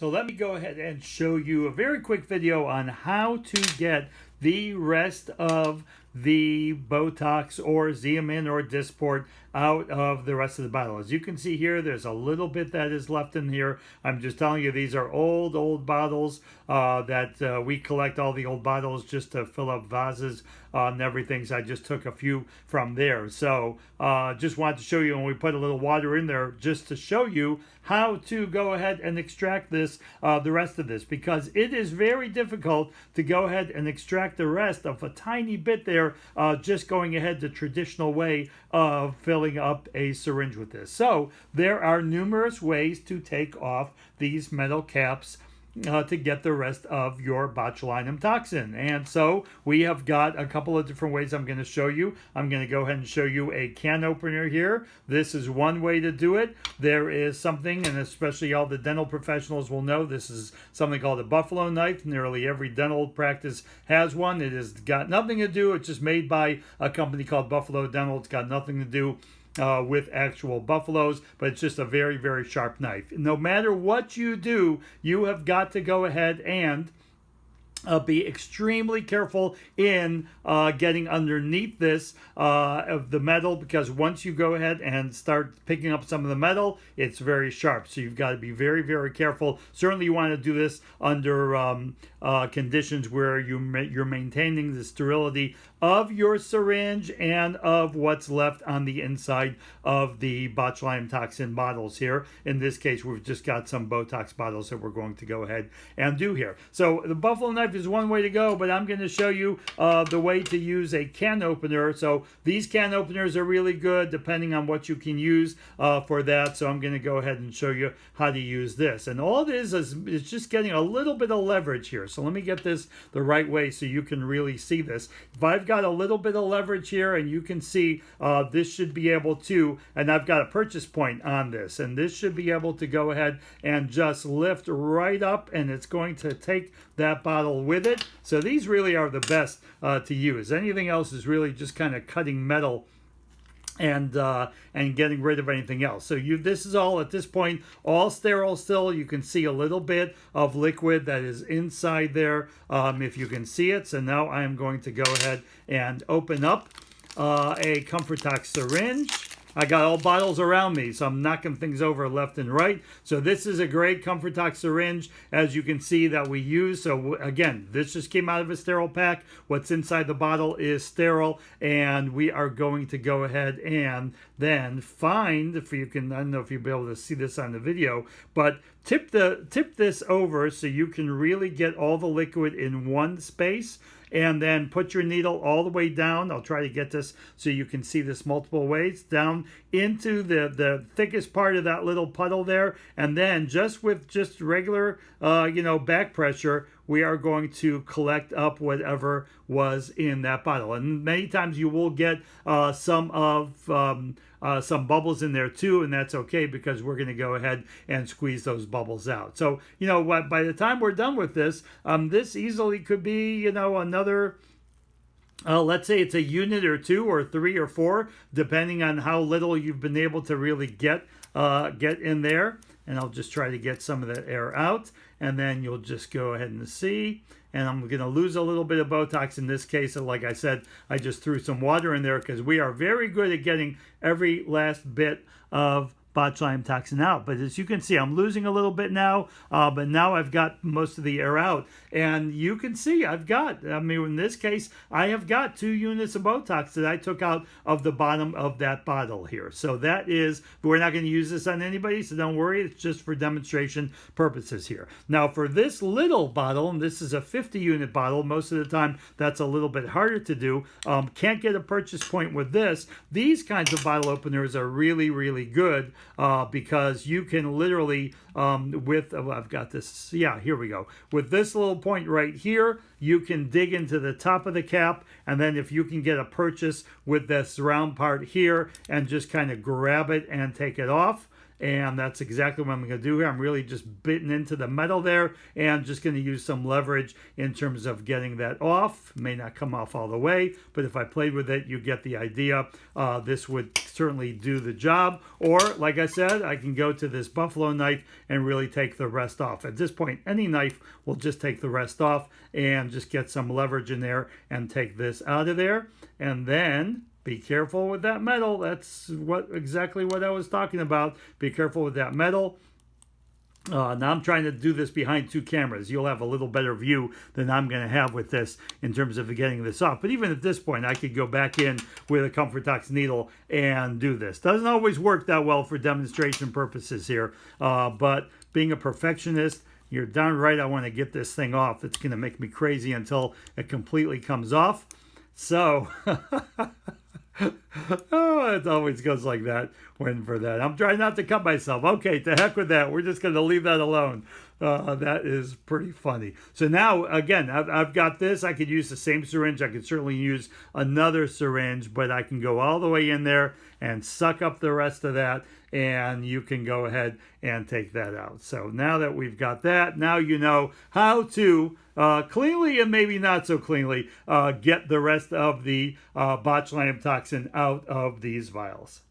So let me go ahead and show you a very quick video on how to get the rest of the Botox or Xeomin or Dysport out of the rest of the bottle. As you can see here, there's a little bit that is left in here. I'm just telling you, these are old bottles that we collect all the old bottles just to fill up vases and everything. So I just took a few from there. So just wanted to show you, and we put a little water in there just to show you how to go ahead and extract this, the rest of this, because it is very difficult to go ahead and extract the rest of a tiny bit there, just going ahead the traditional way of filling up a syringe with this. So there are numerous ways to take off these metal caps to get the rest of your botulinum toxin. And so we have got a couple of different ways I'm going to show you. I'm going to go ahead and show you a can opener here. This is one way to do it. There is something, and especially all the dental professionals will know, this is something called a buffalo knife. Nearly every dental practice has one. It has got nothing to do, it's just made by a company called Buffalo Dental. It's got nothing to do with actual buffaloes, but it's just a very sharp knife. No matter what you do, you have got to go ahead and be extremely careful in getting underneath this of the metal, because once you go ahead and start picking up some of the metal, it's very sharp. So you've got to be very careful. Certainly you want to do this under conditions where you're maintaining the sterility of your syringe and of what's left on the inside of the botulinum toxin bottles here. In this case, we've just got some Botox bottles that we're going to go ahead and do here. So the buffalo knife is one way to go, but I'm going to show you the way to use a can opener. So these can openers are really good depending on what you can use for that. So I'm going to go ahead and show you how to use this. And all it is just getting a little bit of leverage here. So let me get this the right way so you can really see this. If I've got a little bit of leverage here, and you can see this should be able to, and I've got a purchase point on this, and this should be able to go ahead and just lift right up, and it's going to take that bottle with it. So these really are the best to use. Anything else is really just kind of cutting metal and getting rid of anything else. So this is all, at this point, all sterile still. You can see a little bit of liquid that is inside there, if you can see it. So now I am going to go ahead and open up a ComfortTox syringe. I got all bottles around me, so I'm knocking things over left and right. So this is a great ComfortTox syringe, as you can see, that we use. So again, this just came out of a sterile pack. What's inside the bottle is sterile, and we are going to go ahead and then find, if you can, I don't know if you'll be able to see this on the video, but tip this over so you can really get all the liquid in one space. And then put your needle all the way down. I'll try to get this so you can see this multiple ways, down into the thickest part of that little puddle there. And then just with regular, back pressure, we are going to collect up whatever was in that bottle. And many times you will get some bubbles in there too, and that's okay, because we're going to go ahead and squeeze those bubbles out. So, by the time we're done with this, this easily could be, another, let's say it's a unit or two or three or four, depending on how little you've been able to really get in there. And I'll just try to get some of that air out, and then you'll just go ahead and see. And I'm going to lose a little bit of Botox in this case. And like I said, I just threw some water in there because we are very good at getting every last bit of botulinum toxin out. But as you can see, I'm losing a little bit now, but now I've got most of the air out. And you can see in this case, I have got 2 units of Botox that I took out of the bottom of that bottle here. So that is, we're not going to use this on anybody, so don't worry. It's just for demonstration purposes here. Now for this little bottle, and this is a 50 unit bottle, most of the time that's a little bit harder to do. Can't get a purchase point with this. These kinds of bottle openers are really good, because you can literally, I've got this, here we go. With this little point right here, you can dig into the top of the cap, and then if you can get a purchase with this round part here and just kind of grab it and take it off, and that's exactly what I'm going to do here. I'm really just bitten into the metal there, and just going to use some leverage in terms of getting that off. May not come off all the way, but if I played with it, you get the idea. This would certainly do the job. Or, like I said, I can go to this buffalo knife and really take the rest off. At this point, any knife will just take the rest off and just get some leverage in there and take this out of there. And then be careful with that metal. That's exactly what I was talking about. Be careful with that metal. Now I'm trying to do this behind two cameras. You'll have a little better view than I'm going to have with this in terms of getting this off. But even at this point, I could go back in with a ComfortTox needle and do this. Doesn't always work that well for demonstration purposes here. But being a perfectionist, you're darn right I want to get this thing off. It's going to make me crazy until it completely comes off. So... oh, it always goes like that when for that. I'm trying not to cut myself. Okay, to heck with that. We're just going to leave that alone. That is pretty funny. So now, again, I've got this. I could use the same syringe. I could certainly use another syringe, but I can go all the way in there and suck up the rest of that, and you can go ahead and take that out. So now that we've got that, now you know how to cleanly and maybe not so cleanly get the rest of the botulinum toxin out of these vials.